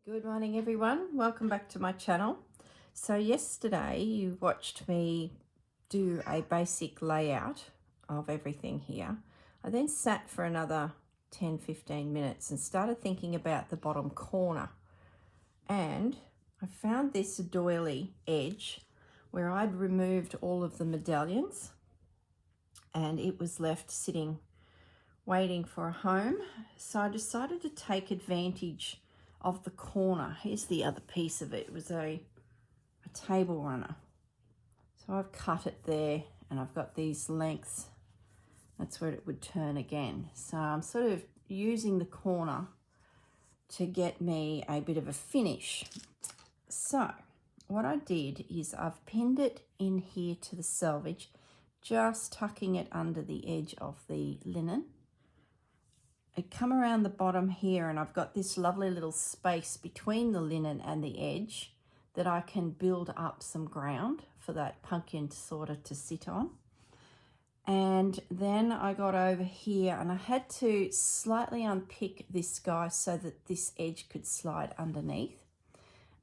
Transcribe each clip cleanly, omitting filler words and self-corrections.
Good morning everyone, welcome back to my channel. So yesterday you watched me do a basic layout of everything here. I then sat for another 10-15 minutes and started thinking about the bottom corner, and I found this doily edge where I'd removed all of the medallions and it was left sitting waiting for a home. So I decided to take advantage of the corner. Here's the other piece of it. It was a table runner. So I've cut it there and I've got these lengths. That's where it would turn again. So I'm sort of using the corner to get me a bit of a finish. So what I did is I've pinned it in here to the selvage, just tucking it under the edge of the linen. I come around the bottom here and I've got this lovely little space between the linen and the edge that I can build up some ground for that pumpkin to sit on. And then I got over here and I had to slightly unpick this guy so that this edge could slide underneath.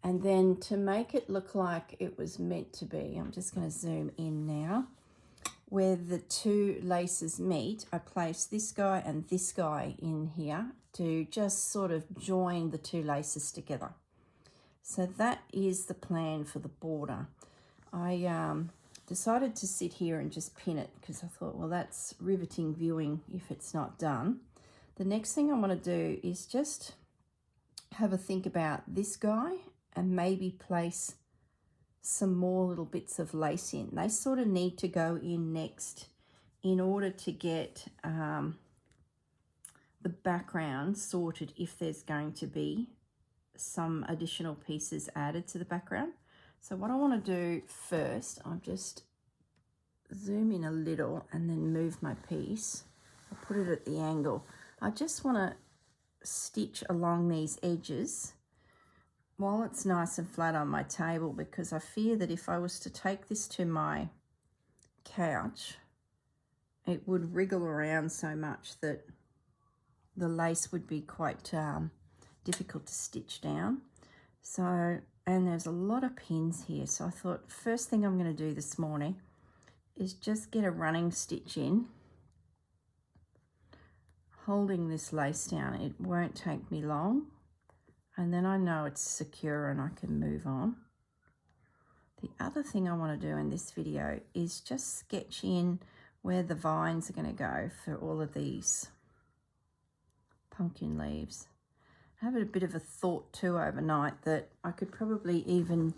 And then to make it look like it was meant to be, I'm just going to zoom in now. Where the two laces meet, I place this guy and this guy in here to just sort of join the two laces together. So that is the plan for the border. I decided to sit here and just pin it because I thought, well, that's riveting viewing if it's not done. The next thing I want to do is just have a think about this guy and maybe place some more little bits of lace in. They sort of need to go in next in order to get the background sorted if there's going to be some additional pieces added to the background. So what I want to do first, I'll just zoom in a little and then move my piece. I'll put it at the angle. I just want to stitch along these edges while it's nice and flat on my table, because I fear that if I was to take this to my couch, it would wriggle around so much that the lace would be quite difficult to stitch down. So, and there's a lot of pins here. So I thought first thing I'm going to do this morning is just get a running stitch in, holding this lace down. It won't take me long. And then I know it's secure and I can move on. The other thing I want to do in this video is just sketch in where the vines are going to go for all of these pumpkin leaves. I have a bit of a thought too overnight that I could probably even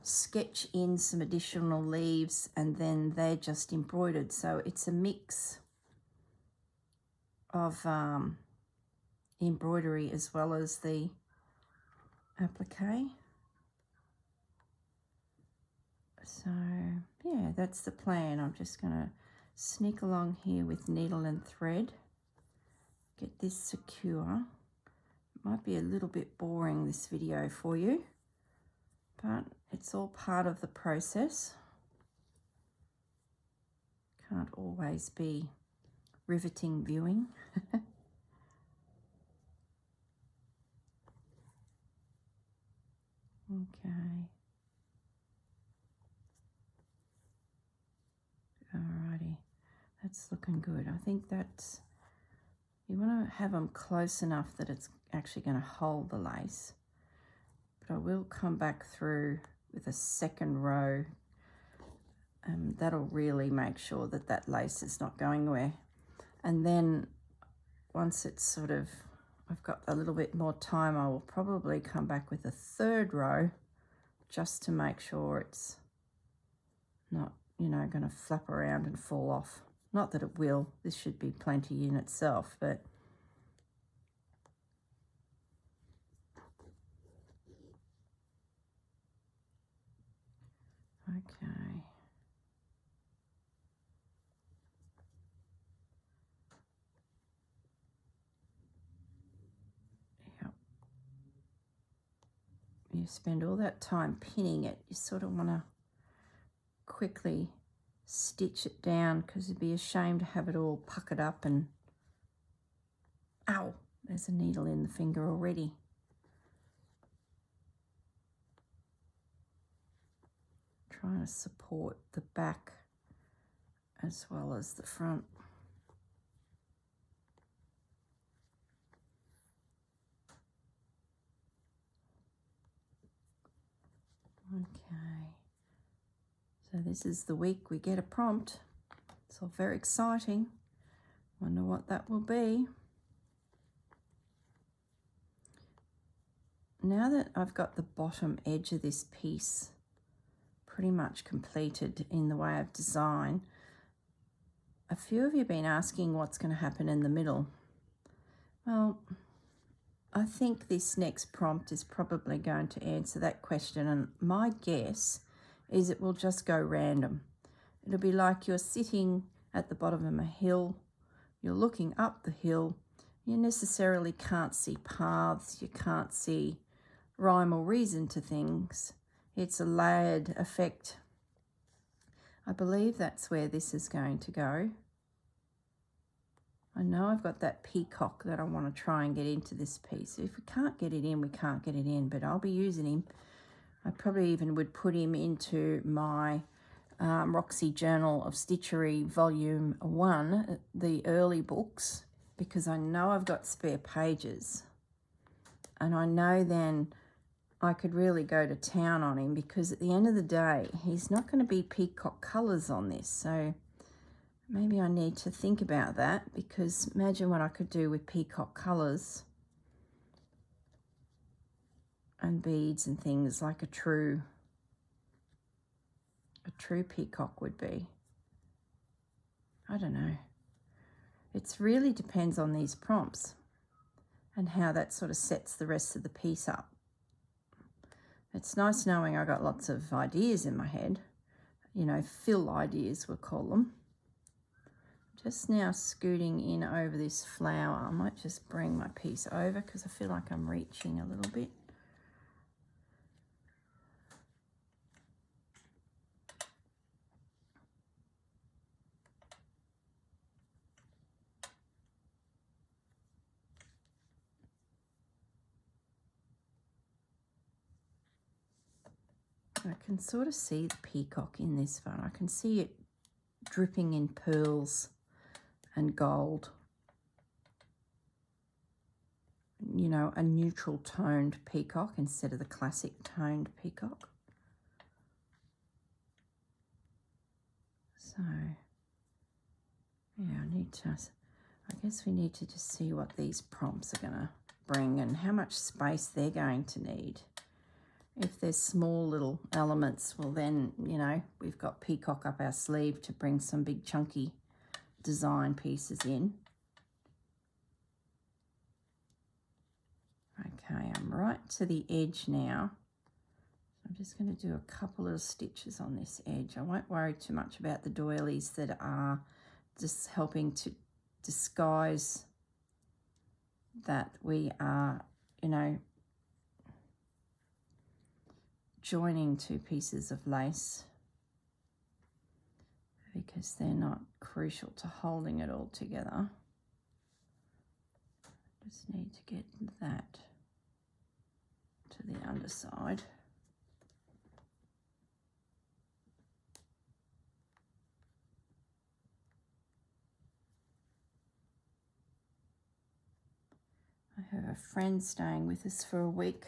sketch in some additional leaves and then they're just embroidered. So it's a mix of embroidery as well as the applique. So yeah, that's the plan. I'm just going to sneak along here with needle and thread, get this secure. It might be a little bit boring, this video, for you, but it's all part of the process. Can't always be riveting viewing. Okay. Alrighty, that's looking good. I think that's, you want to have them close enough that it's actually going to hold the lace. But I will come back through with a second row. That'll really make sure that that lace is not going anywhere. And then once it's sort of, I've got a little bit more time, I will probably come back with a third row just to make sure it's not, you know, going to flap around and fall off. Not that it will, this should be plenty in itself, but okay. You spend all that time pinning it, you sort of want to quickly stitch it down because it'd be a shame to have it all puckered up and, ow, there's a needle in the finger already. trying to support the back as well as the front. Okay, so this is the week we get a prompt. It's all very exciting. Wonder what that will be. Now that I've got the bottom edge of this piece pretty much completed in the way of design, a few of you have been asking what's going to happen in the middle. Well, I think this next prompt is probably going to answer that question, and my guess is it will just go random. It'll be like you're sitting at the bottom of a hill, you're looking up the hill, you necessarily can't see paths, you can't see rhyme or reason to things. It's a layered effect. I believe that's where this is going to go. I know I've got that peacock that I want to try and get into this piece. If we can't get it in, we can't get it in, but I'll be using him. I probably even would put him into my Roxy Journal of Stitchery Volume 1, the early books, because I know I've got spare pages. And I know then I could really go to town on him, because at the end of the day, he's not going to be peacock colours on this. So maybe I need to think about that, because imagine what I could do with peacock colours and beads and things like a true peacock would be. I don't know. It really depends on these prompts and how that sort of sets the rest of the piece up. It's nice knowing I got lots of ideas in my head, you know, fill ideas we'll call them. Just now scooting in over this flower. I might just bring my piece over because I feel like I'm reaching a little bit. I can sort of see the peacock in this one. I can see it dripping in pearls and gold. You know, a neutral toned peacock instead of the classic toned peacock. So, yeah, I guess we need to just see what these prompts are going to bring and how much space they're going to need. If there's small little elements, well then, you know, we've got peacock up our sleeve to bring some big chunky design pieces in. Okay, I'm right to the edge now. I'm just going to do a couple of stitches on this edge. I won't worry too much about the doilies that are just helping to disguise that we are, you know, joining two pieces of lace, because they're not crucial to holding it all together. Just need to get that to the underside. I have a friend staying with us for a week.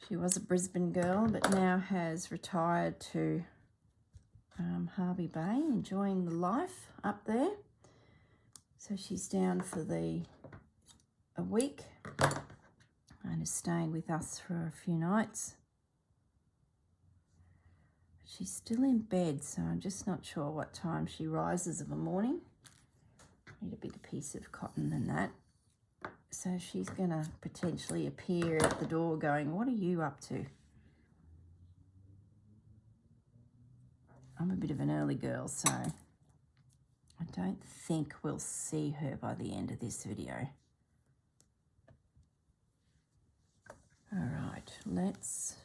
She was a Brisbane girl, but now has retired to Hervey Bay, enjoying the life up there. So she's down for a week and is staying with us for a few nights. She's still in bed, so I'm just not sure what time she rises of a morning. Need a bigger piece of cotton than that. So she's going to potentially appear at the door going, "What are you up to?" I'm a bit of an early girl, so I don't think we'll see her by the end of this video. All right, let's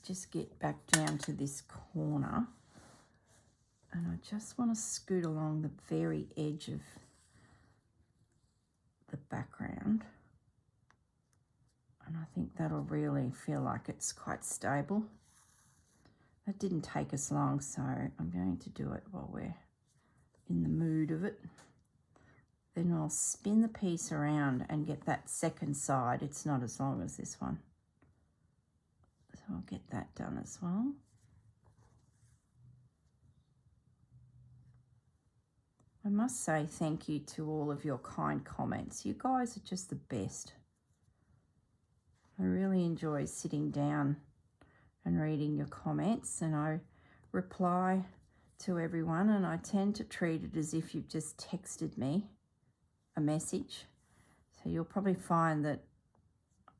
just get back down to this corner. And I just want to scoot along the very edge of the background And I think that'll really feel like it's quite stable. That didn't take us long, so I'm going to do it while we're in the mood of it. Then I'll spin the piece around and get that second side. It's not as long as this one. So I'll get that done as well. I must say thank you to all of your kind comments. You guys are just the best. I really enjoy sitting down and reading your comments, and I reply to everyone, and I tend to treat it as if you've just texted me a message. So you'll probably find that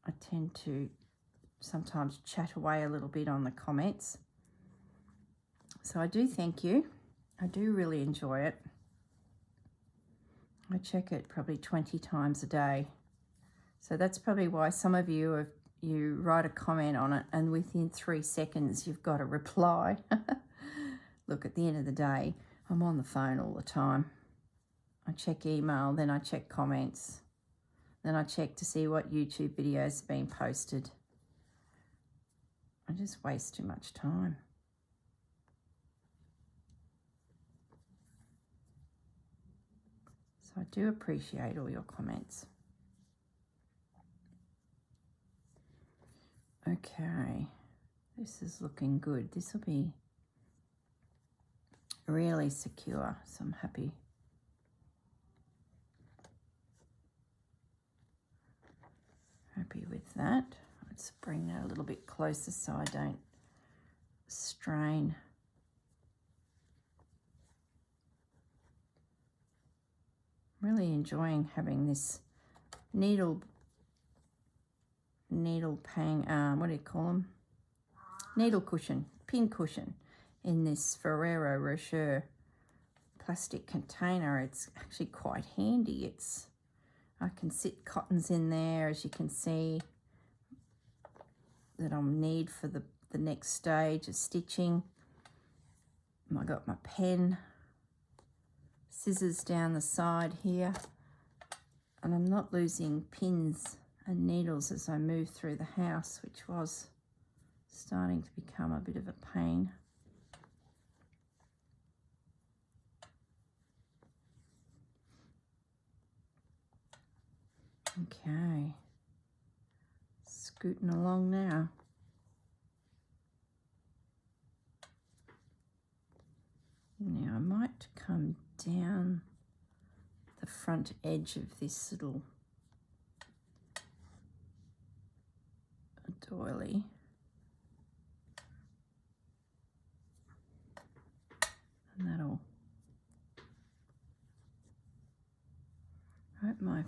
I tend to sometimes chat away a little bit on the comments. So I do thank you. I do really enjoy it. I check it probably 20 times a day. So that's probably why some of you write a comment on it and within 3 seconds you've got a reply. Look, at the end of the day, I'm on the phone all the time. I check email, then I check comments, then I check to see what YouTube videos have been posted. I just waste too much time. So I do appreciate all your comments. Okay, this is looking good. This will be really secure, so I'm happy. Happy with that. Let's bring that a little bit closer so I don't strain. Really enjoying having this needle pang, what do you call them? Needle cushion, pin cushion in this Ferrero Rocher plastic container. It's actually quite handy. I can sit cottons in there, as you can see, that I'll need for the next stage of stitching. I got my pen, scissors down the side here, and I'm not losing pins and needles as I move through the house, which was starting to become a bit of a pain. Okay, scooting along now. Now I might come down the front edge of this little doily. And that'll, I hope my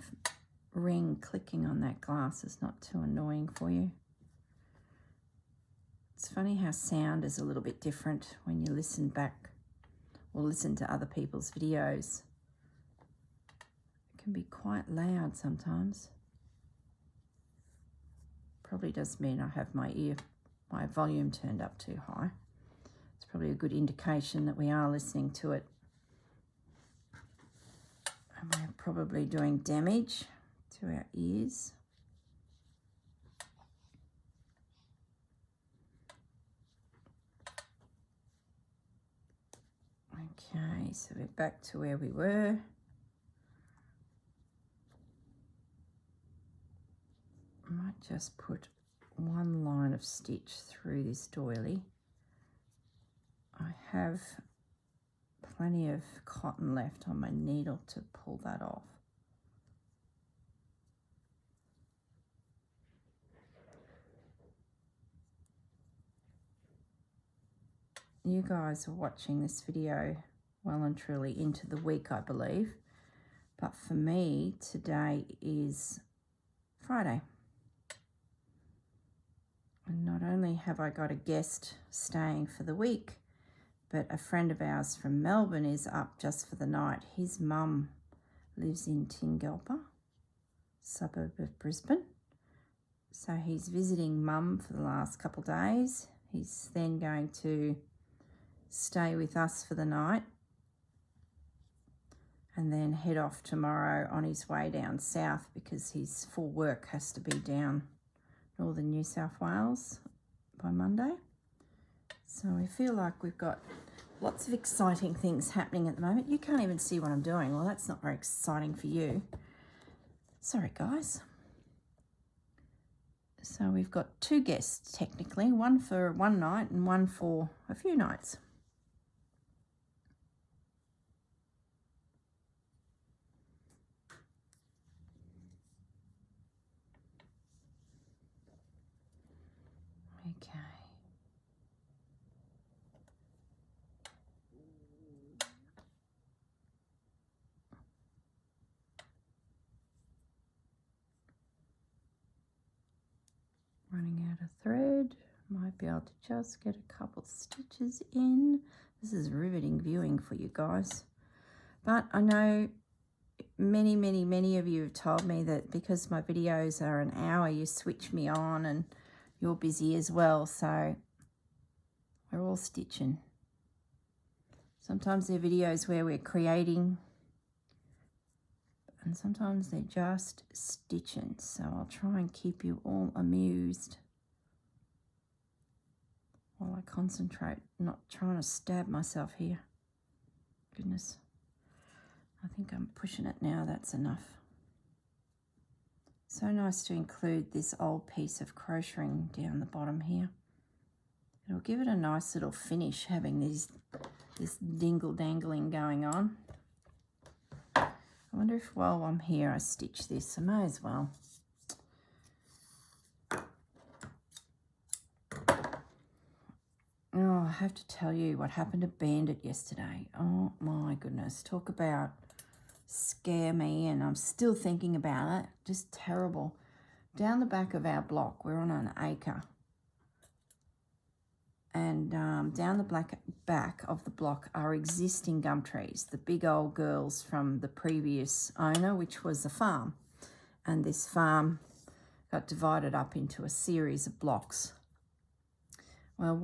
ring clicking on that glass is not too annoying for you. It's funny how sound is a little bit different when you listen back or listen to other people's videos. It can be quite loud sometimes. Probably does mean I have my volume turned up too high. It's probably a good indication that we are listening to it. And we're probably doing damage to our ears. Okay, so we're back to where we were. I might just put one line of stitch through this doily. I have plenty of cotton left on my needle to pull that off. You guys are watching this video well and truly into the week, I believe. But for me, today is Friday. And not only have I got a guest staying for the week, but a friend of ours from Melbourne is up just for the night. His mum lives in Tingalpa, suburb of Brisbane. So he's visiting mum for the last couple of days. He's then going to stay with us for the night and then head off tomorrow on his way down south because his full work has to be down northern New South Wales by Monday. So we feel like we've got lots of exciting things happening at the moment. You can't even see what I'm doing. Well, that's not very exciting for you. Sorry, guys. So we've got 2 guests, technically, one for one night and one for a few nights. Okay. Running out of thread. Might be able to just get a couple stitches in. This is riveting viewing for you guys. But I know many of you have told me that because my videos are an hour, you switch me on and you're busy as well. So we're all stitching. Sometimes they're videos where we're creating, and sometimes they're just stitching. So I'll try and keep you all amused while I concentrate, not trying to stab myself here. Goodness. I think I'm pushing it now, that's enough. So nice to include this old piece of crocheting down the bottom here. It'll give it a nice little finish, having this dingle-dangling going on. I wonder if while I'm here I stitch this. I may as well. Oh, I have to tell you what happened to Bandit yesterday. Oh my goodness, talk about scare me, and I'm still thinking about it. Just terrible. Down the back of our block, we're on an acre. And down the back of the block are existing gum trees, the big old girls from the previous owner, which was a farm. And this farm got divided up into a series of blocks. Well,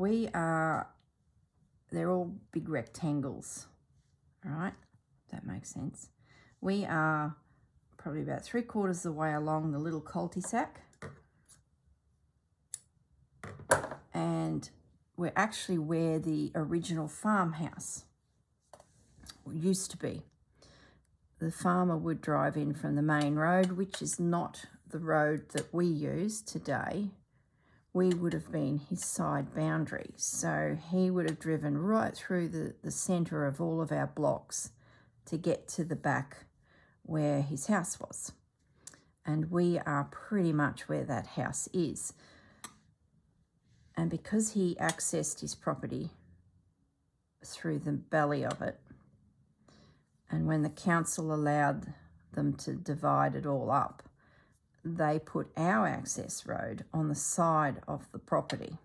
they're all big rectangles, all right? That makes sense. We are probably about 3/4 of the way along the little cul-de-sac. And we're actually where the original farmhouse used to be. The farmer would drive in from the main road, which is not the road that we use today. We would have been his side boundary. So he would have driven right through the centre of all of our blocks to get to the back where his house was. And we are pretty much where that house is. And because he accessed his property through the belly of it, and when the council allowed them to divide it all up, they put our access road on the side of the property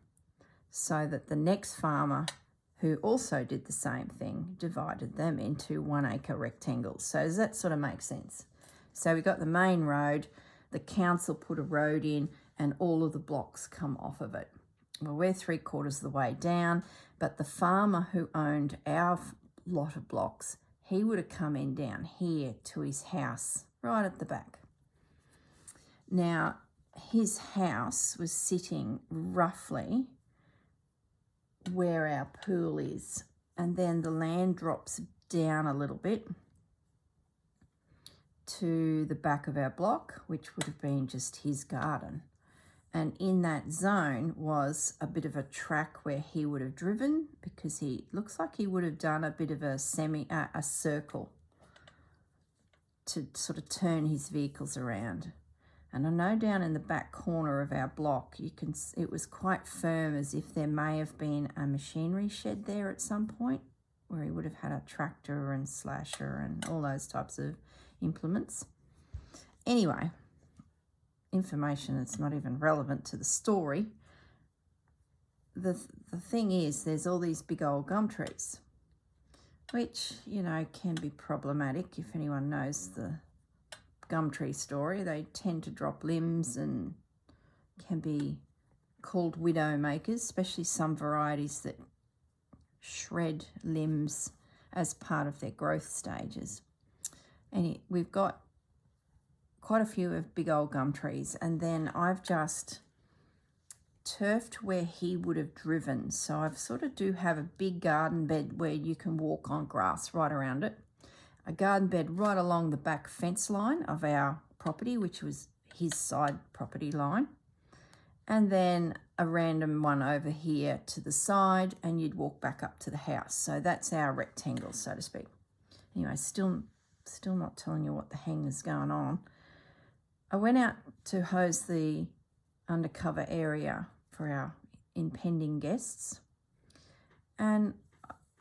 so that the next farmer, who also did the same thing, divided them into 1 acre rectangles. So does that sort of make sense? So we got the main road, the council put a road in, and all of the blocks come off of it. Well, we're 3/4 of the way down, but the farmer who owned our lot of blocks, he would have come in down here to his house right at the back. Now, his house was sitting roughly where our pool is, and then the land drops down a little bit to the back of our block, which would have been just his garden. And in that zone was a bit of a track where he would have driven, because he looks like he would have done a bit of a circle to sort of turn his vehicles around. And I know down in the back corner of our block, it was quite firm, as if there may have been a machinery shed there at some point, where he would have had a tractor and slasher and all those types of implements. Anyway, information that's not even relevant to the story. The thing is, there's all these big old gum trees, which, you know, can be problematic. If anyone knows the gum tree story, they tend to drop limbs and can be called widow makers, especially some varieties that shred limbs as part of their growth stages. And we've got quite a few of big old gum trees, and then I've just turfed where he would have driven. So I sort of do have a big garden bed where you can walk on grass right around it. A garden bed right along the back fence line of our property, which was his side property line. And then a random one over here to the side, and you'd walk back up to the house. So that's our rectangle, so to speak. Anyway, still not telling you what the hang is going on. I went out to hose the undercover area for our impending guests, and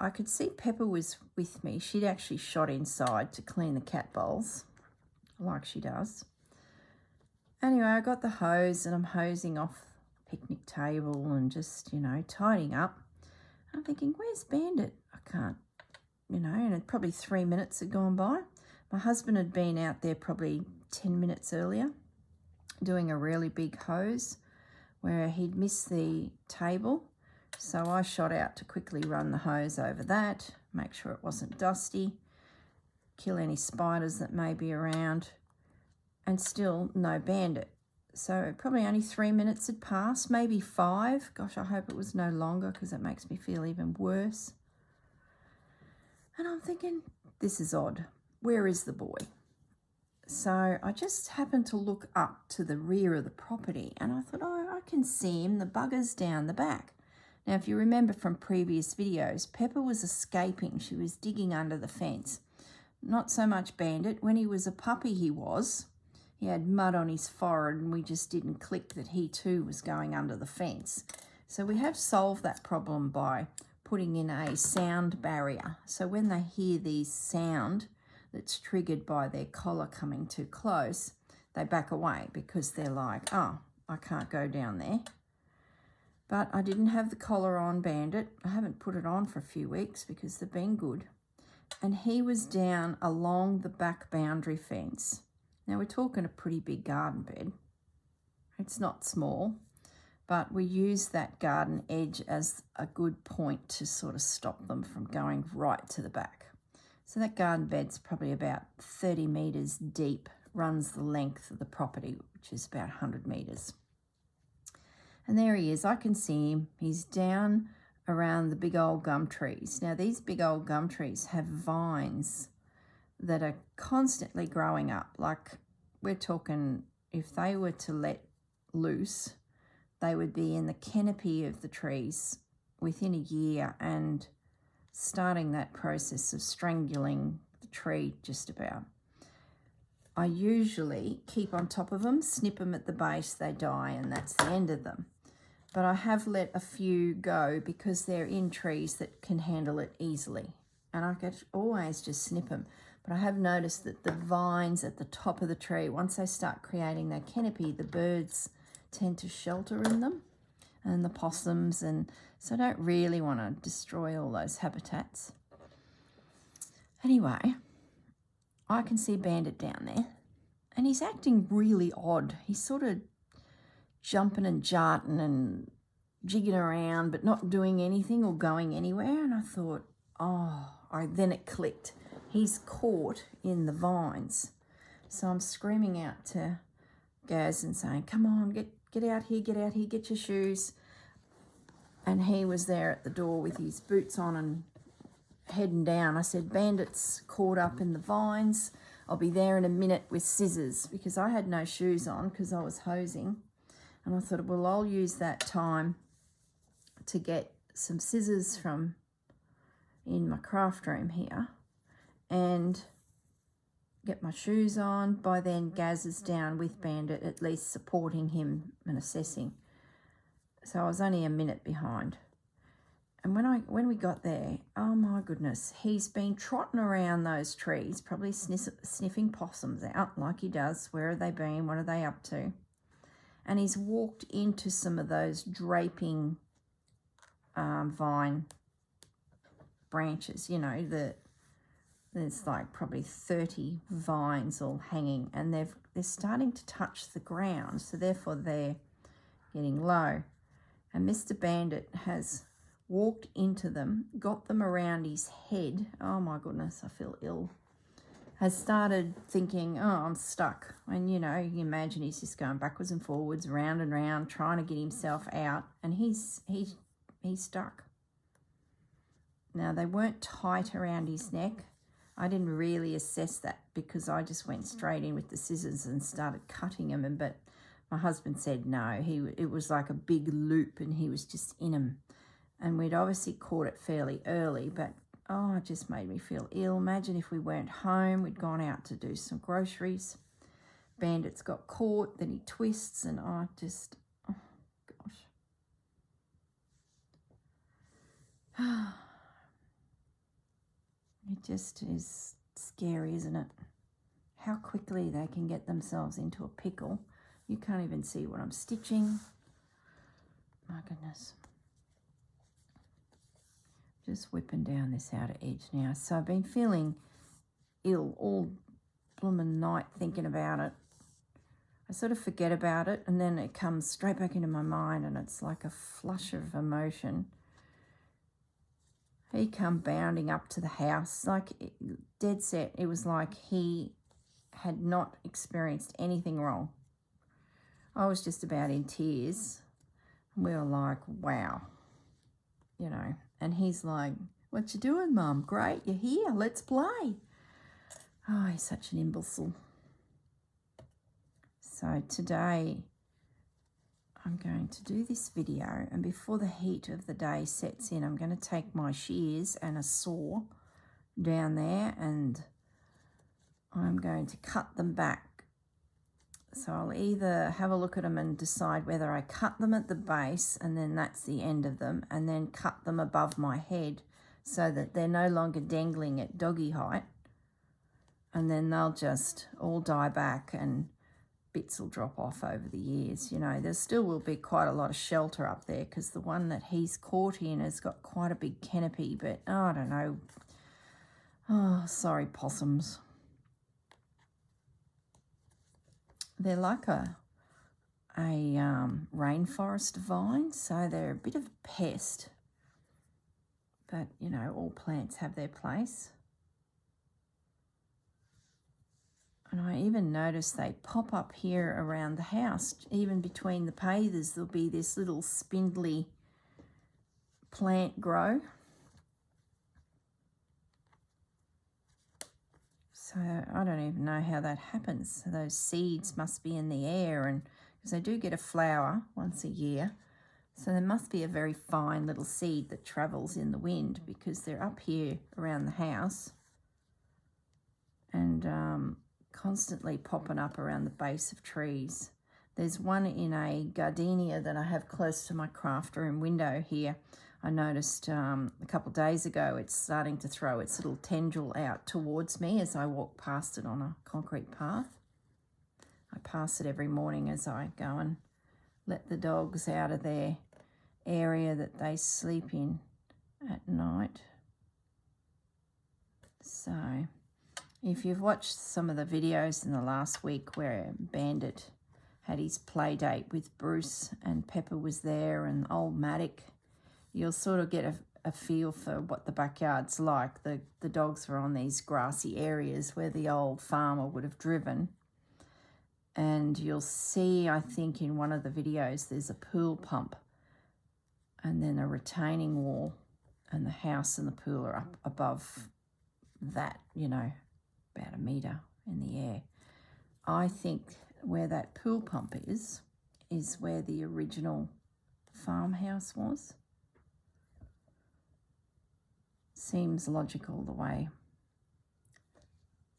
I could see Pepper was with me. She'd actually shot inside to clean the cat bowls, like she does. Anyway, I got the hose and I'm hosing off the picnic table and just, you know, tidying up. I'm thinking, where's Bandit? I can't, you know, and probably 3 minutes had gone by. My husband had been out there probably 10 minutes earlier doing a really big hose where he'd missed the table. So I shot out to quickly run the hose over that, make sure it wasn't dusty, kill any spiders that may be around, and still no Bandit. So probably only 3 minutes had passed, maybe 5. Gosh, I hope it was no longer because it makes me feel even worse. And I'm thinking, this is odd. Where is the boy? So I just happened to look up to the rear of the property and I thought, oh, I can see him. The bugger's down the back. Now, if you remember from previous videos, Pepper was escaping. She was digging under the fence. Not so much Bandit. When he was a puppy, he was. He had mud on his forehead and we just didn't click that he too was going under the fence. So we have solved that problem by putting in a sound barrier. So when they hear the sound that's triggered by their collar coming too close, they back away because they're like, oh, I can't go down there. But I didn't have the collar on Bandit. I haven't put it on for a few weeks because they've been good. And he was down along the back boundary fence. Now we're talking a pretty big garden bed. It's not small, but we use that garden edge as a good point to sort of stop them from going right to the back. So that garden bed's probably about 30 metres deep, runs the length of the property, which is about 100 metres. And there he is. I can see him. He's down around the big old gum trees. Now, these big old gum trees have vines that are constantly growing up. Like, we're talking, if they were to let loose, they would be in the canopy of the trees within a year and starting that process of strangling the tree just about. I usually keep on top of them, snip them at the base, they die, and that's the end of them. But I have let a few go because they're in trees that can handle it easily. And I could always just snip them. But I have noticed that the vines at the top of the tree, once they start creating their canopy, the birds tend to shelter in them and the possums. And so I don't really want to destroy all those habitats. Anyway, I can see Bandit down there and he's acting really odd. He's sort of jumping and jarting and jigging around but not doing anything or going anywhere. And I thought, then it clicked. He's caught in the vines. So I'm screaming out to Gaz and saying, come on, get out here, get your shoes. And he was there at the door with his boots on and heading down. I said, Bandit's caught up in the vines. I'll be there in a minute with scissors, because I had no shoes on because I was hosing. And I thought, well, I'll use that time to get some scissors from in my craft room here and get my shoes on. By then, Gaz is down with Bandit, at least supporting him and assessing. So I was only a minute behind. And when we got there, oh my goodness, he's been trotting around those trees, probably sniffing possums out like he does. Where have they been? What are they up to? And he's walked into some of those draping vine branches, you know, there's like probably 30 vines all hanging, and they're starting to touch the ground, so therefore they're getting low. And Mr. Bandit has walked into them, got them around his head. Oh my goodness, I feel ill. has started thinking, oh, I'm stuck. And, you know, you imagine he's just going backwards and forwards, round and round, trying to get himself out. And he's stuck. Now, they weren't tight around his neck. I didn't really assess that because I just went straight in with the scissors and started cutting him. But my husband said no. It was like a big loop and he was just in him. And we'd obviously caught it fairly early, but oh, it just made me feel ill. Imagine if we weren't home, we'd gone out to do some groceries. Bandit's got caught, then he twists, and oh gosh. It just is scary, isn't it? How quickly they can get themselves into a pickle. You can't even see what I'm stitching. My goodness. Just whipping down this outer edge now. So I've been feeling ill all blooming night thinking about it. I sort of forget about it and then it comes straight back into my mind and it's like a flush of emotion. He come bounding up to the house, like dead set. It was like he had not experienced anything wrong. I was just about in tears. We were like, wow, you know. And he's like, what you doing, Mum? Great, you're here, let's play. Oh, he's such an imbecile. So today I'm going to do this video, and before the heat of the day sets in, I'm going to take my shears and a saw down there and I'm going to cut them back. So I'll either have a look at them and decide whether I cut them at the base and then that's the end of them, and then cut them above my head so that they're no longer dangling at doggy height, and then they'll just all die back and bits will drop off over the years. You know, there still will be quite a lot of shelter up there because the one that he's caught in has got quite a big canopy, but oh, I don't know. Oh, sorry, possums. They're like a rainforest vine, so they're a bit of a pest. But, you know, all plants have their place. And I even noticed they pop up here around the house. Even between the pavers, there'll be this little spindly plant grow. So I don't even know how that happens. So those seeds must be in the air, and because they do get a flower once a year. So there must be a very fine little seed that travels in the wind because they're up here around the house and constantly popping up around the base of trees. There's one in a gardenia that I have close to my craft room window here. I noticed a couple of days ago it's starting to throw its little tendril out towards me as I walk past it on a concrete path. I pass it every morning as I go and let the dogs out of their area that they sleep in at night. So if you've watched some of the videos in the last week where Bandit had his play date with Bruce and Pepper was there and old Maddock, you'll sort of get a feel for what the backyard's like. The dogs were on these grassy areas where the old farmer would have driven. And you'll see, I think, in one of the videos, there's a pool pump and then a retaining wall, and the house and the pool are up above that, you know, about a metre in the air. I think where that pool pump is where the original farmhouse was. Seems logical the way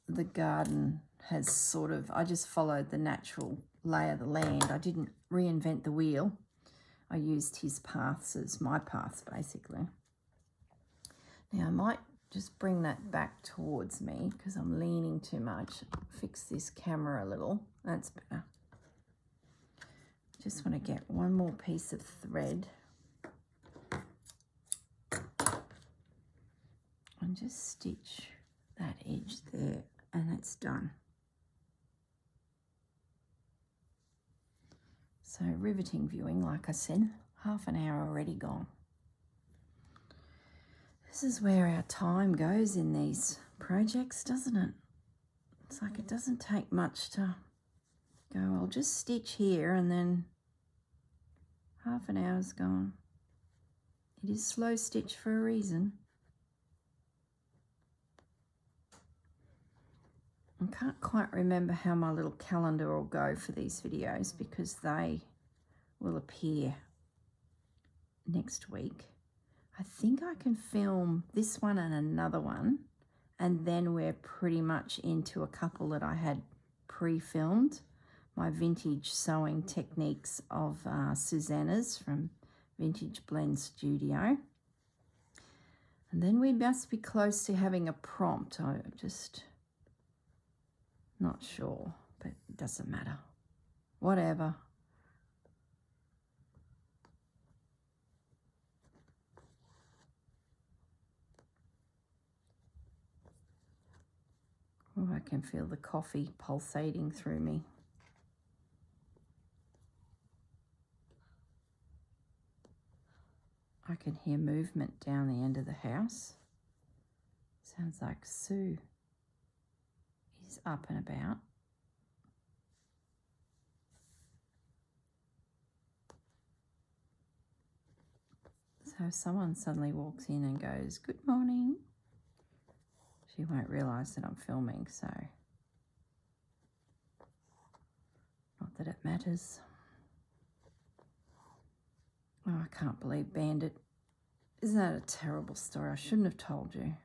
the garden has sort of, I just followed the natural lay of the land. I didn't reinvent the wheel. I used his paths as my paths, basically. Now, I might just bring that back towards me because I'm leaning too much. Fix this camera a little. That's better. Just want to get one more piece of thread and just stitch that edge there, and it's done. So riveting viewing, like I said, half an hour already gone. This is where our time goes in these projects, doesn't it? Looks like it doesn't take much to go. I'll just stitch here and then half an hour's gone. It is slow stitch for a reason. I can't quite remember how my little calendar will go for these videos because they will appear next week. I think I can film this one and another one, and then we're pretty much into a couple that I had pre-filmed. My vintage sewing techniques of Susanna's from Vintage Blend Studio. And then we must be close to having a prompt. I'm just not sure, but it doesn't matter. Whatever. Oh, I can feel the coffee pulsating through me. I can hear movement down the end of the house. Sounds like Sue is up and about. So if someone suddenly walks in and goes, "Good morning," she won't realise that I'm filming, so not that it matters. Oh, I can't believe Bandit. Isn't that a terrible story? I shouldn't have told you.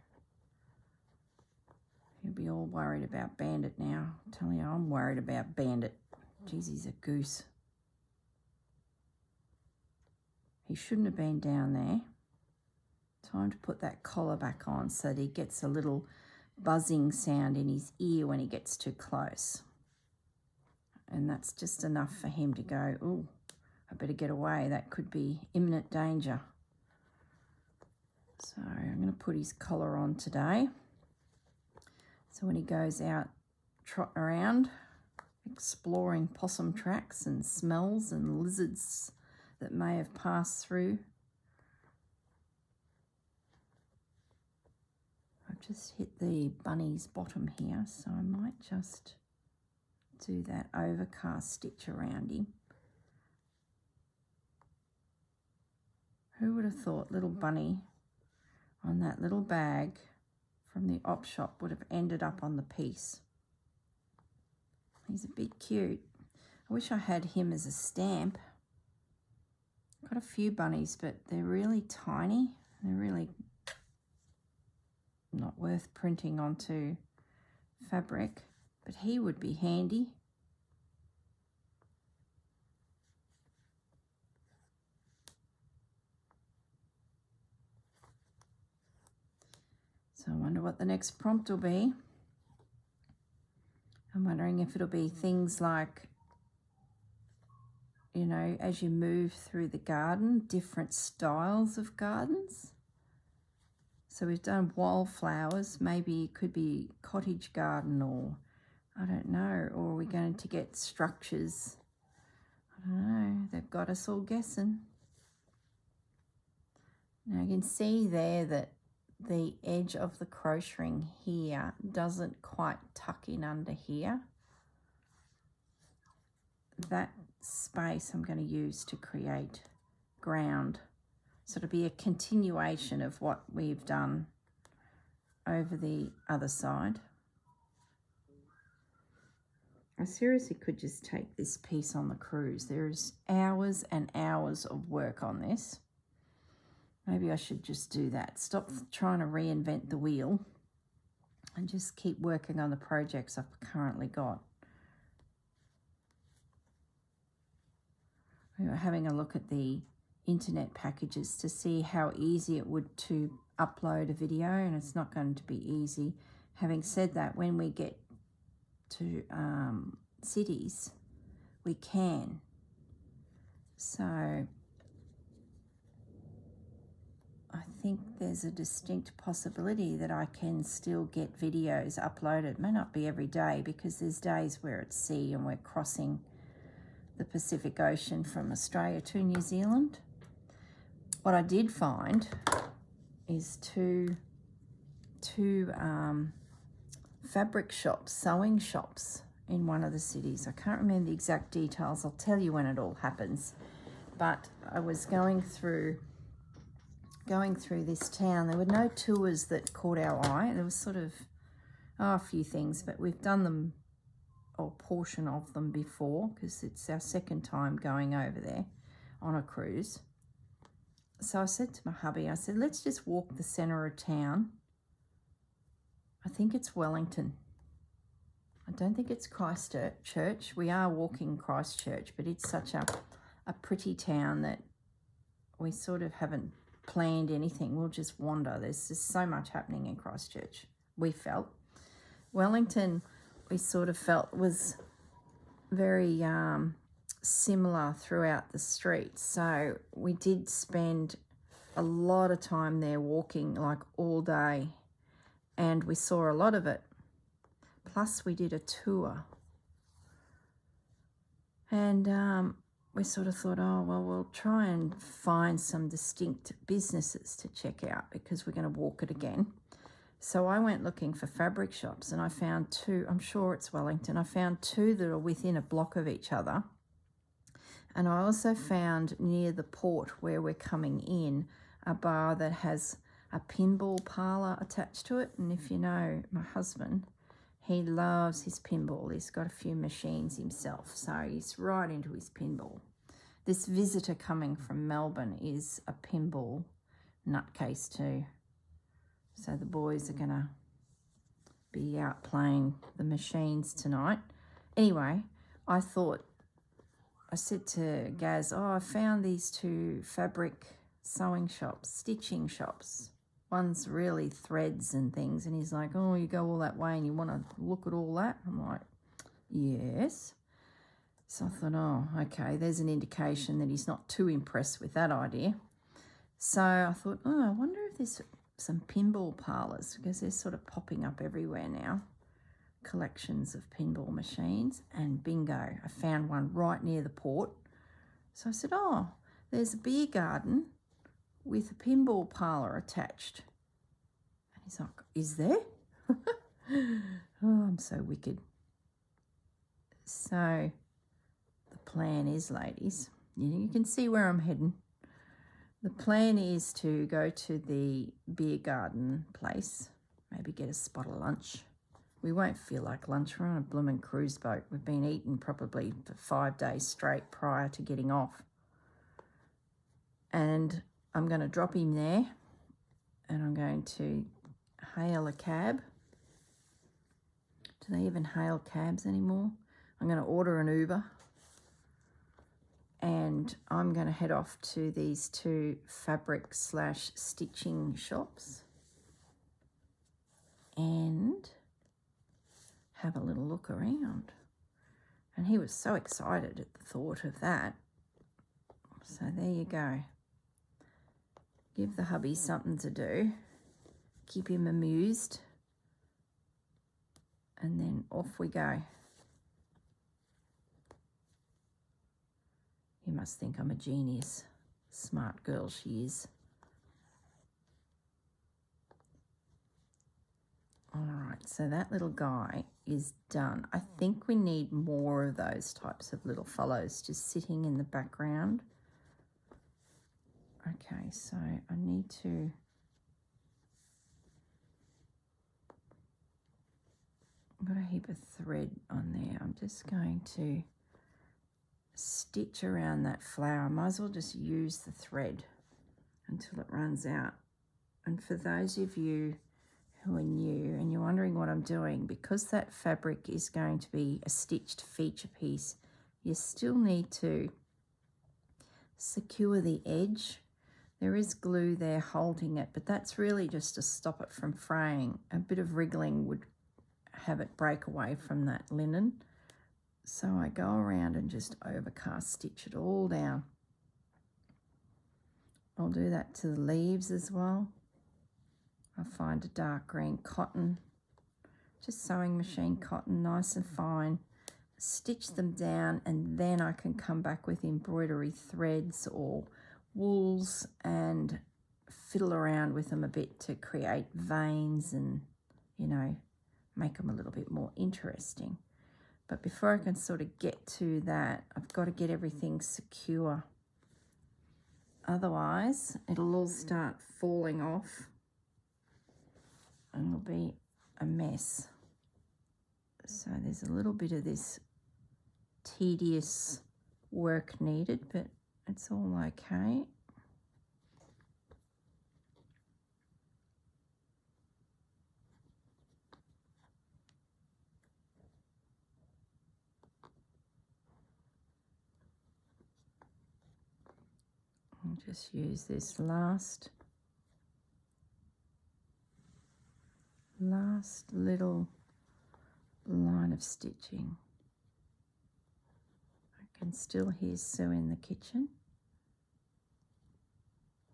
You'll be all worried about Bandit now. I'm telling you, I'm worried about Bandit. Jeez, he's a goose. He shouldn't have been down there. Time to put that collar back on so that he gets a little buzzing sound in his ear when he gets too close. And that's just enough for him to go, "Ooh, I better get away. That could be imminent danger." So I'm going to put his collar on today. So when he goes out trotting around, exploring possum tracks and smells and lizards that may have passed through. I've just hit the bunny's bottom here, so I might just do that overcast stitch around him. Who would have thought little bunny on that little bag from the op shop would have ended up on the piece? He's a bit cute. I wish I had him as a stamp. Got a few bunnies, but they're really tiny. They're really not worth printing onto fabric, but he would be handy. So I wonder what the next prompt will be. I'm wondering if it'll be things like, you know, as you move through the garden, different styles of gardens. So we've done wildflowers, maybe it could be cottage garden, or I don't know, or are we going to get structures? I don't know, they've got us all guessing. Now you can see there that the edge of the crocheting here doesn't quite tuck in under here. That space I'm going to use to create ground. So it'll be a continuation of what we've done over the other side. I seriously could just take this piece on the cruise. There's hours and hours of work on this. Maybe I should just do that. Stop trying to reinvent the wheel and just keep working on the projects I've currently got. We were having a look at the internet packages to see how easy it would to upload a video, and it's not going to be easy. Having said that, when we get to cities, we can. So I think there's a distinct possibility that I can still get videos uploaded. It may not be every day, because there's days where it's sea and we're crossing the Pacific Ocean from Australia to New Zealand. What I did find is two fabric shops, sewing shops in one of the cities. I can't remember the exact details. I'll tell you when it all happens. But I was going through this town. There were no tours that caught our eye. There was sort of a few things, but we've done them, or portion of them, before, because it's our second time going over there on a cruise. So I said to my hubby, I said, let's just walk the centre of town. I think it's Wellington. I don't think it's Christchurch. We are walking Christchurch, but it's such a pretty town that we sort of haven't planned anything. We'll just wander. There's just so much happening in Christchurch, we felt. Wellington, we sort of felt, was very similar throughout the streets. So we did spend a lot of time there walking, like all day, and we saw a lot of it. Plus we did a tour, and we sort of thought, oh, well, we'll try and find some distinct businesses to check out because we're going to walk it again. So I went looking for fabric shops, and I found two. I'm sure it's Wellington. I found two that are within a block of each other. And I also found near the port where we're coming in a bar that has a pinball parlour attached to it. And if you know my husband, he loves his pinball. He's got a few machines himself, so he's right into his pinball. This visitor coming from Melbourne is a pinball nutcase too. So the boys are going to be out playing the machines tonight. Anyway, I said to Gaz, oh, I found these two fabric sewing shops, stitching shops. One's really threads and things. And he's like, oh, you go all that way and you want to look at all that? I'm like, yes. So I thought, oh, okay, there's an indication that he's not too impressed with that idea. So I thought, oh, I wonder if there's some pinball parlours, because they're sort of popping up everywhere now. Collections of pinball machines, and bingo, I found one right near the port. So I said, oh, there's a beer garden with a pinball parlour attached. And he's like, is there? Oh, I'm so wicked. So the plan is, ladies, you can see where I'm heading. The plan is to go to the beer garden place, maybe get a spot of lunch. We won't feel like lunch. We're on a blooming cruise boat. We've been eating probably for 5 days straight prior to getting off. And I'm going to drop him there, and I'm going to hail a cab. Do they even hail cabs anymore? I'm going to order an Uber, and I'm going to head off to these two fabric/stitching shops and have a little look around. And he was so excited at the thought of that. So there you go. Give the hubby something to do. Keep him amused. And then off we go. He must think I'm a genius. Smart girl she is. All right, so that little guy is done. I think we need more of those types of little fellows just sitting in the background. Okay, so I need to... I've got a heap of thread on there. I'm just going to stitch around that flower. I might as well just use the thread until it runs out. And for those of you who are new and you're wondering what I'm doing, because that fabric is going to be a stitched feature piece, you still need to secure the edge. There is glue there holding it, but that's really just to stop it from fraying. A bit of wriggling would have it break away from that linen. So I go around and just overcast stitch it all down. I'll do that to the leaves as well. I'll find a dark green cotton, just sewing machine cotton, nice and fine. Stitch them down, and then I can come back with embroidery threads or wools and fiddle around with them a bit to create veins and, you know, make them a little bit more interesting. But before I can sort of get to that, I've got to get everything secure. Otherwise, it'll all start falling off and it'll be a mess. So there's a little bit of this tedious work needed, but it's all okay. I'll just use this last little line of stitching. I can still hear Sue in the kitchen.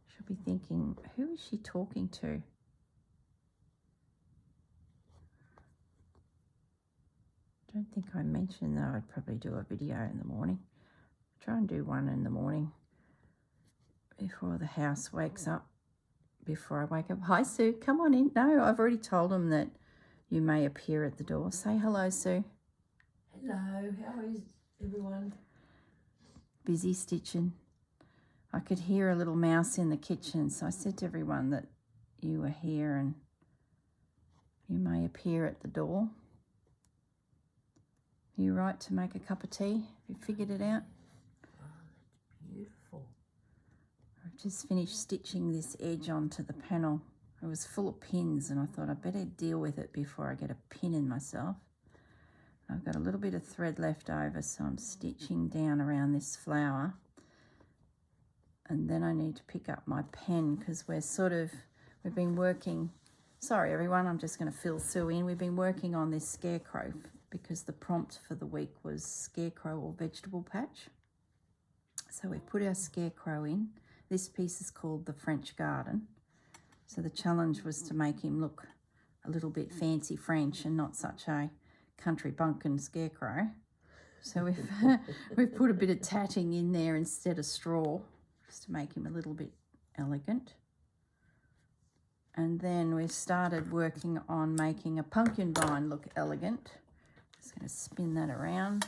She'll be thinking, who is she talking to? I don't think I mentioned though I'd probably do a video in the morning. Try and do one in the morning before the house wakes up, before I wake up. Hi, Sue, come on in. No, I've already told them that you may appear at the door. Say hello, Sue. Hello, how is everyone? Busy stitching. I could hear a little mouse in the kitchen, so I said to everyone that you were here and you may appear at the door. Are you right to make a cup of tea? Have you figured it out? Oh, that's beautiful. I've just finished stitching this edge onto the panel. It was full of pins and I thought I'd better deal with it before I get a pin in myself. I've got a little bit of thread left over, so I'm stitching down around this flower. And then I need to pick up my pen because we've been working, sorry everyone, I'm just going to fill Sue in. We've been working on this scarecrow because the prompt for the week was scarecrow or vegetable patch. So we've put our scarecrow in. This piece is called the French Garden. So the challenge was to make him look a little bit fancy French and not such a country bumpkin scarecrow. So we've put a bit of tatting in there instead of straw, just to make him a little bit elegant. And then we started working on making a pumpkin vine look elegant. Just going to spin that around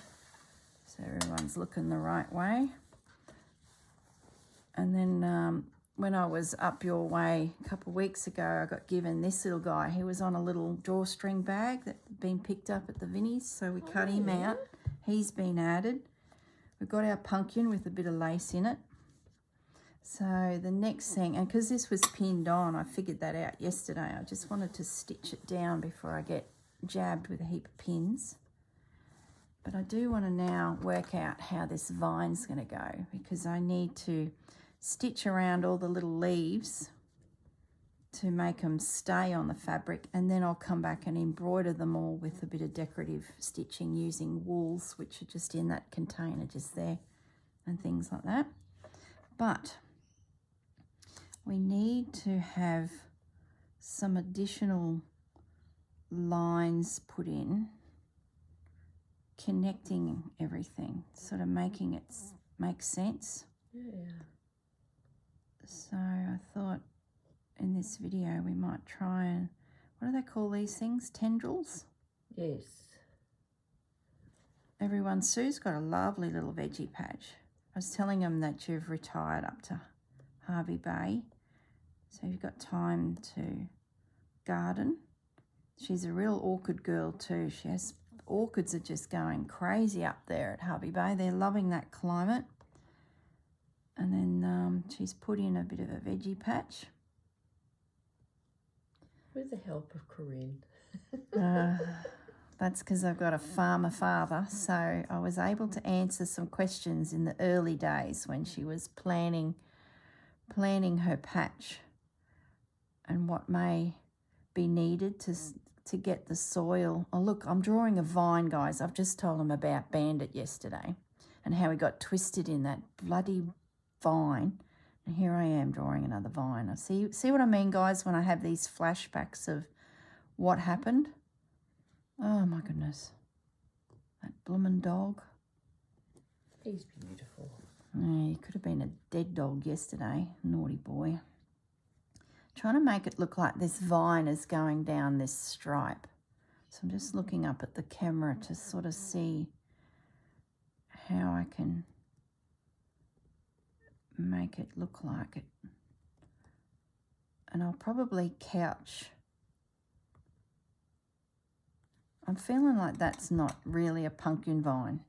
so everyone's looking the right way. And then when I was up your way a couple of weeks ago, I got given this little guy. He was on a little drawstring bag that had been picked up at the Vinnies, so we cut him out. He's been added. We've got our pumpkin with a bit of lace in it. So the next thing, and because this was pinned on, I figured that out yesterday. I just wanted to stitch it down before I get jabbed with a heap of pins. But I do want to now work out how this vine's going to go, because I need to stitch around all the little leaves to make them stay on the fabric, and then I'll come back and embroider them all with a bit of decorative stitching using wools, which are just in that container just there, and things like that. But we need to have some additional lines put in, connecting everything, sort of making it make sense. Yeah. So I thought in this video we might try and, what do they call these things? Tendrils? Yes. Everyone, Sue's got a lovely little veggie patch. I was telling them that you've retired up to Hervey Bay, so you've got time to garden. She's a real orchid girl too. Orchids are just going crazy up there at Hervey Bay. They're loving that climate. And then she's put in a bit of a veggie patch. With the help of Corrine. That's because I've got a farmer father, so I was able to answer some questions in the early days when she was planning her patch and what may be needed to get the soil. Oh look, I'm drawing a vine, guys. I've just told them about Bandit yesterday and how he got twisted in that bloody vine, and here I am drawing another vine. I see what I mean, guys, when I have these flashbacks of what happened. Oh my goodness, that bloomin' dog. He's beautiful. Yeah, he could have been a dead dog yesterday. Naughty boy. Trying to make it look like this vine is going down this stripe. So I'm just looking up at the camera to sort of see how I can make it look like it. And I'll probably couch. I'm feeling like that's not really a pumpkin vine.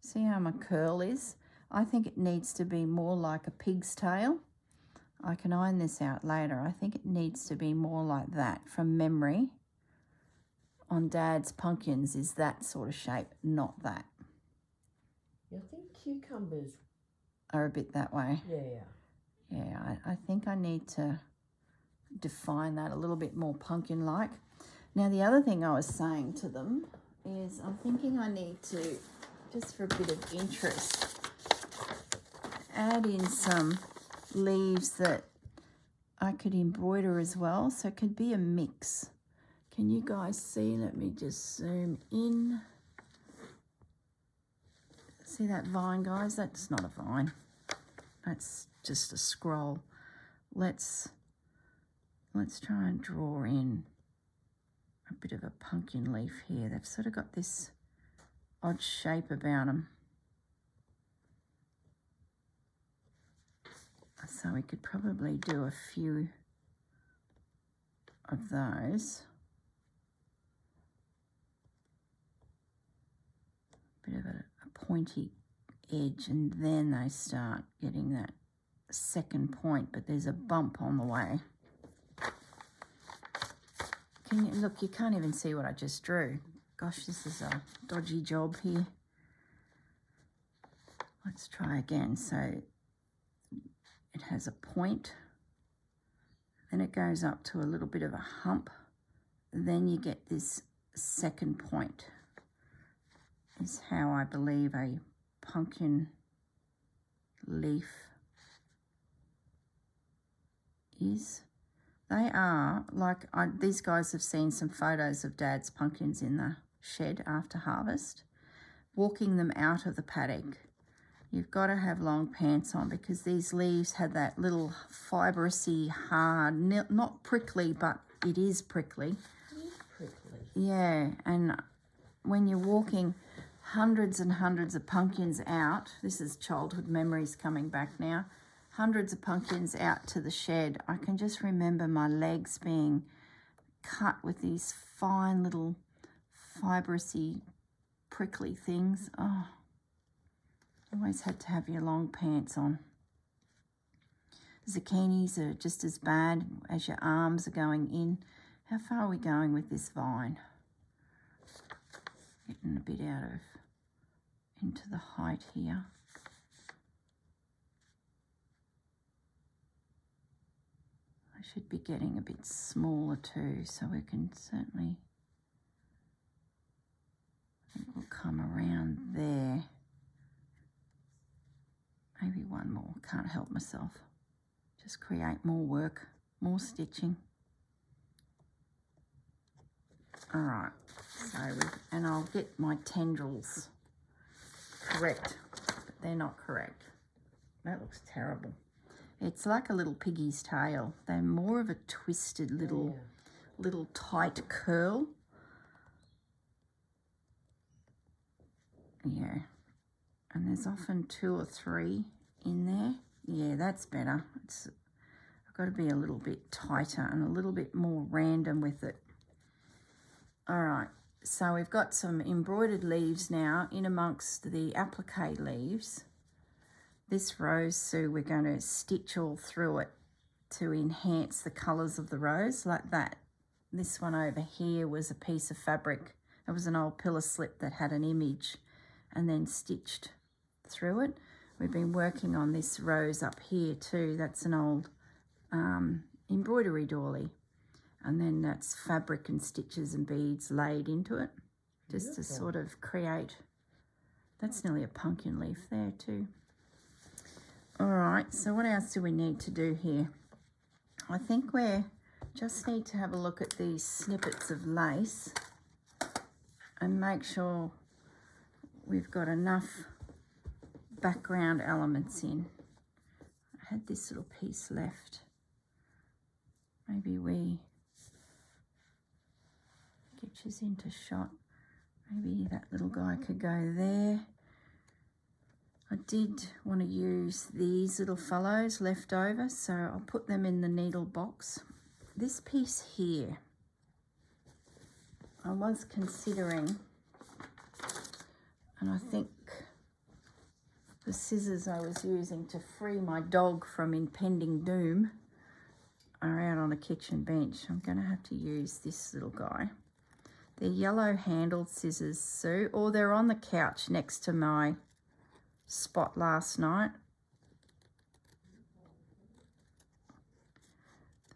See how my curl is? I think it needs to be more like a pig's tail. I can iron this out later. I think it needs to be more like that from memory. On Dad's pumpkins is that sort of shape, not that. I think cucumbers Are a bit that way. Yeah. Yeah, I think I need to define that a little bit more pumpkin-like. Now, the other thing I was saying to them is I'm thinking I need to, just for a bit of interest, add in some leaves that I could embroider as well. So it could be a mix. Can you guys see? Let me just zoom in. See that vine, guys? That's not a vine. That's just a scroll. Let's try and draw in a bit of a pumpkin leaf here. They've sort of got this odd shape about them. So we could probably do a few of those. Bit of a pointy edge, and then they start getting that second point, but there's a bump on the way. Can you look? You can't even see what I just drew. Gosh, this is a dodgy job here. Let's try again. So it has a point, then it goes up to a little bit of a hump, then you get this second point. Is how I believe a pumpkin leaf is. They are like, these guys have seen some photos of Dad's pumpkins in the shed after harvest. Walking them out of the paddock, you've got to have long pants on because these leaves had that little fibrousy, hard, not prickly, but it is prickly. It is prickly. Yeah, and when you're walking hundreds and hundreds of pumpkins out, this is childhood memories coming back now, hundreds of pumpkins out to the shed, I can just remember my legs being cut with these fine little fibrousy, prickly things. Oh, always had to have your long pants on. Zucchinis are just as bad as your arms are going in. How far are we going with this vine? Getting a bit out of into the height here. I should be getting a bit smaller too, so we can certainly, I think we'll come around there. Maybe one more, can't help myself. Just create more work, more stitching. All right, so and I'll get my tendrils correct, but they're not correct. That looks terrible. It's like a little piggy's tail. They're more of a twisted little tight curl. Yeah, and there's often 2 or 3 in there. Yeah, that's better. I've got to be a little bit tighter and a little bit more random with it. All right, so we've got some embroidered leaves now in amongst the applique leaves. This rose, so we're going to stitch all through it to enhance the colours of the rose like that. This one over here was a piece of fabric. It was an old pillar slip that had an image and then stitched through it. We've been working on this rose up here too. That's an old embroidery doily. And then that's fabric and stitches and beads laid into it. Just to sort of create, that's nearly a pumpkin leaf there too. All right, so what else do we need to do here? I think we just need to have a look at these snippets of lace and make sure we've got enough background elements in. I had this little piece left. Maybe we stitches into shot. Maybe that little guy could go there. I did want to use these little fellows left over, so I'll put them in the needle box. This piece here, I was considering, and I think the scissors I was using to free my dog from impending doom are out on a kitchen bench. I'm going to have to use this little guy. They're yellow handled scissors, Sue, or they're on the couch next to my spot last night.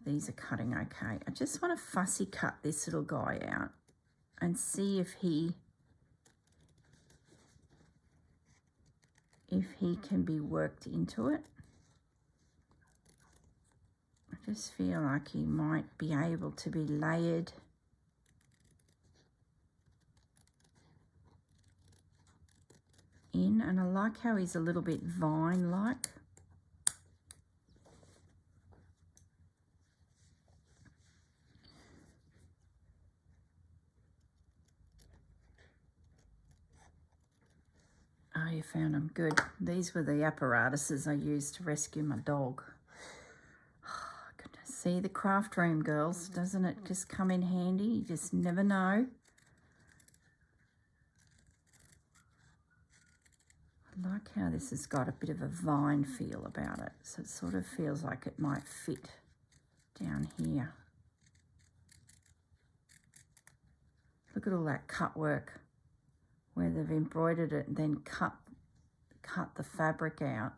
These are cutting okay. I just want to fussy cut this little guy out and see if he can be worked into it. I just feel like he might be able to be layered in, and I like how he's a little bit vine-like. Oh, you found them good. These were the apparatuses I used to rescue my dog. Oh, goodness. See the craft room, girls. Doesn't it just come in handy? You just never know. I like how this has got a bit of a vine feel about it. So it sort of feels like it might fit down here. Look at all that cut work where they've embroidered it and then cut the fabric out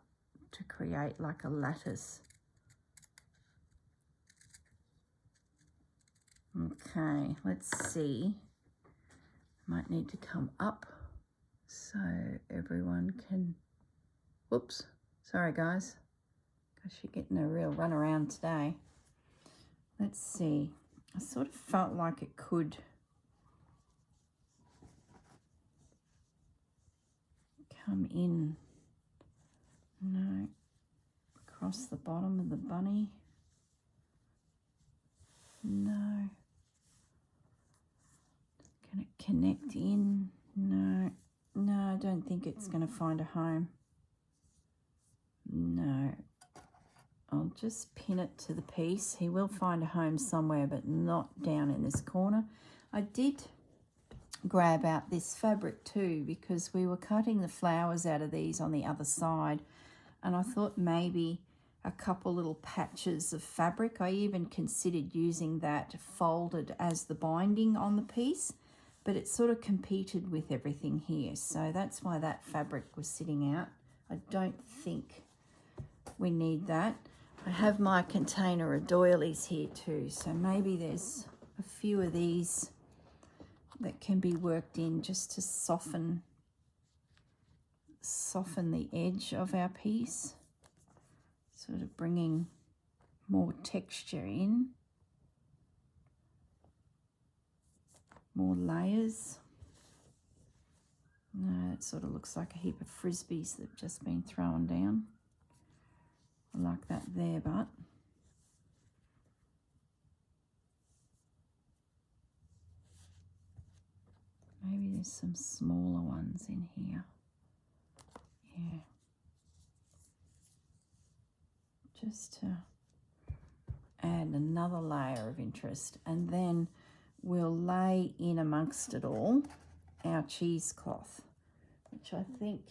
to create like a lattice. Okay, let's see. Might need to come up so everyone can, whoops, sorry guys, gosh, you're getting a real run around today. Let's see, I sort of felt like it could come in, no, across the bottom of the bunny, no, can it connect in? No, I don't think it's going to find a home. No, I'll just pin it to the piece. He will find a home somewhere, but not down in this corner. I did grab out this fabric too because we were cutting the flowers out of these on the other side, and I thought maybe a couple little patches of fabric. I even considered using that folded as the binding on the piece, but it sort of competed with everything here, so that's why that fabric was sitting out. I don't think we need that. I have my container of doilies here too, so maybe there's a few of these that can be worked in just to soften the edge of our piece, sort of bringing more texture in, more layers. No, it sort of looks like a heap of frisbees that have just been thrown down. I like that there, but maybe there's some smaller ones in here. Yeah. Just to add another layer of interest, and then we'll lay in amongst it all our cheesecloth, which I think,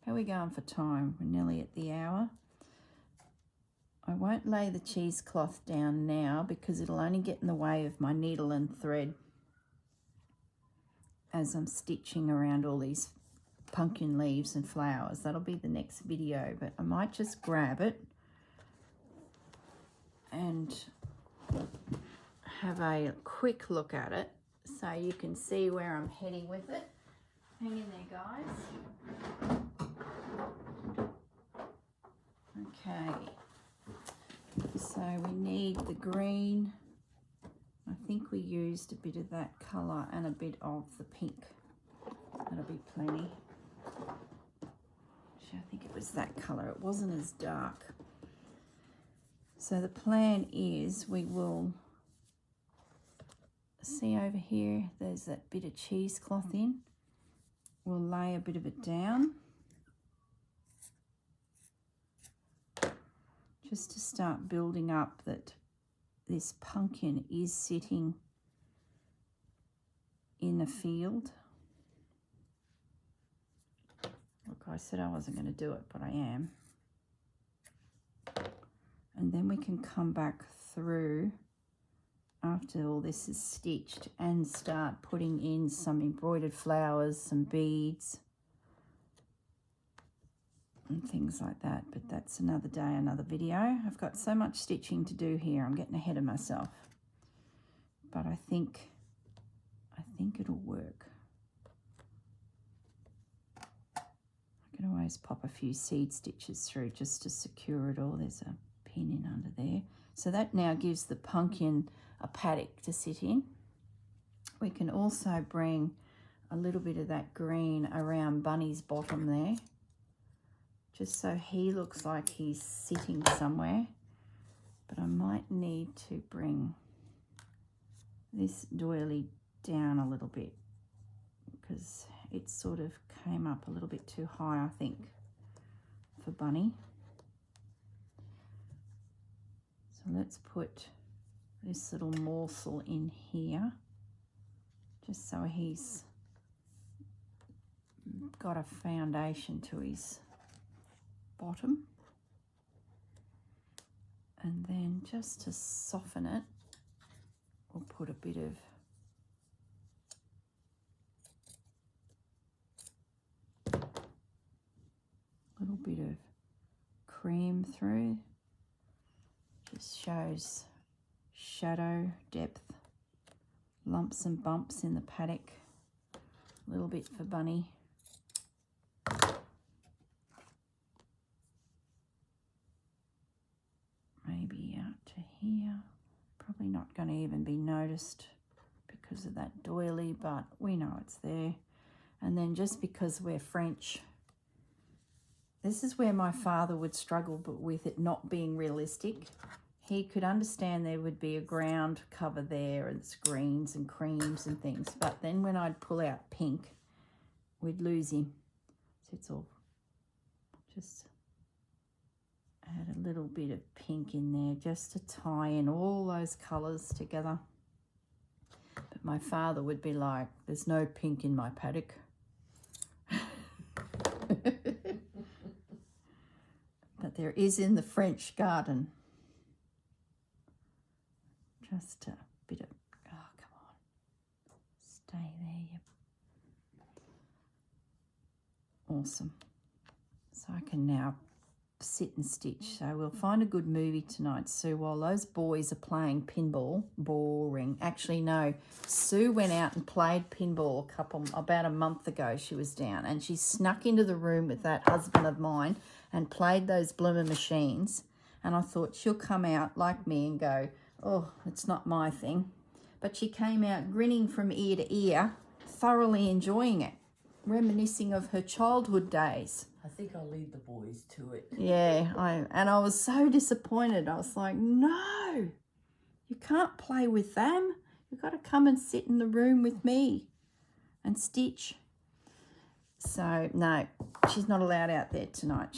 how are we going for time? We're nearly at the hour. I won't lay the cheesecloth down now because it'll only get in the way of my needle and thread as I'm stitching around all these pumpkin leaves and flowers. That'll be the next video, but I might just grab it and have a quick look at it so you can see where I'm heading with it. Hang in there, guys. Okay, so we need the green. I think we used a bit of that colour and a bit of the pink. That'll be plenty. Actually, I think it was that colour. It wasn't as dark. So the plan is we will see over here, there's that bit of cheesecloth in. We'll lay a bit of it down just to start building up that this pumpkin is sitting in a field. Look, I said I wasn't going to do it, but I am. And then we can come back through after all this is stitched and start putting in some embroidered flowers, some beads and things like that. But that's another day, another video. I've got so much stitching to do here. I'm getting ahead of myself. But I think it'll work. I can always pop a few seed stitches through just to secure it all. There's a pin in under there. So that now gives the pumpkin a paddock to sit in. We can also bring a little bit of that green around Bunny's bottom there, just so he looks like he's sitting somewhere. But I might need to bring this doily down a little bit because it sort of came up a little bit too high, I think, for Bunny. So let's put this little morsel in here just so he's got a foundation to his bottom. And then just to soften it, we'll put a bit of cream through. Just shows shadow, depth, lumps and bumps in the paddock. A little bit for Bunny. Maybe out to here. Probably not going to even be noticed because of that doily, but we know it's there. And then just because we're French, this is where my father would struggle, but with it not being realistic. He could understand there would be a ground cover there and it's greens and creams and things. But then when I'd pull out pink, we'd lose him. So it's all just add a little bit of pink in there just to tie in all those colours together. But my father would be like, there's no pink in my paddock. But there is in the French garden. Just a bit of, oh, come on. Stay there. Yep. Awesome. So I can now sit and stitch. So we'll find a good movie tonight, Sue, while those boys are playing pinball. Boring. Actually, no. Sue went out and played pinball about a month ago. She was down and she snuck into the room with that husband of mine and played those blooming machines. And I thought she'll come out like me and go, oh, it's not my thing. But she came out grinning from ear to ear, thoroughly enjoying it, reminiscing of her childhood days. I think I'll lead the boys to it. Yeah, I was so disappointed. I was like, no, you can't play with them. You've got to come and sit in the room with me and stitch. So, no, she's not allowed out there tonight.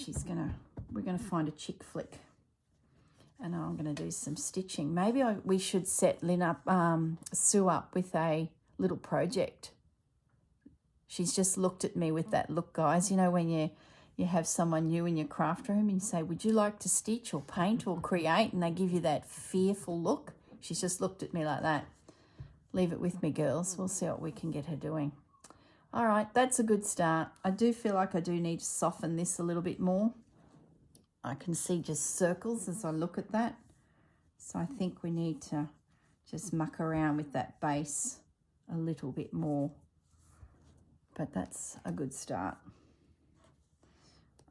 We're going to find a chick flick. And I'm going to do some stitching. Maybe we should set Sue up with a little project. She's just looked at me with that look, guys. You know, when you have someone new in your craft room and you say, would you like to stitch or paint or create? And they give you that fearful look. She's just looked at me like that. Leave it with me, girls. We'll see what we can get her doing. All right, that's a good start. I do feel like I do need to soften this a little bit more. I can see just circles as I look at that. So I think we need to just muck around with that base a little bit more. But that's a good start.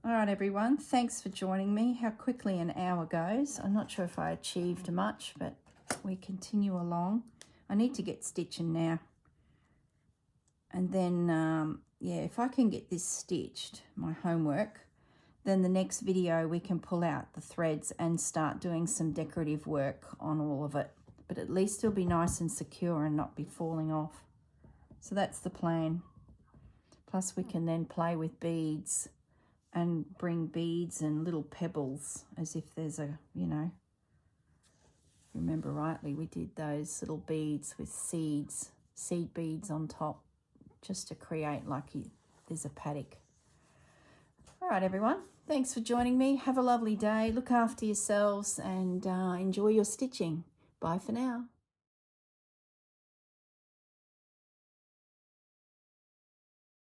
All right, everyone. Thanks for joining me. How quickly an hour goes. I'm not sure if I achieved much, but we continue along. I need to get stitching now. And then, yeah, if I can get this stitched, my homework, then the next video we can pull out the threads and start doing some decorative work on all of it. but at least it'll be nice and secure and not be falling off. So that's the plan. Plus we can then play with beads and bring beads and little pebbles as if there's a, you know, remember rightly, we did those little beads with seeds, seed beads on top, just to create like there's a paddock. All right, everyone. Thanks for joining me. Have a lovely day. Look after yourselves and enjoy your stitching. Bye for now.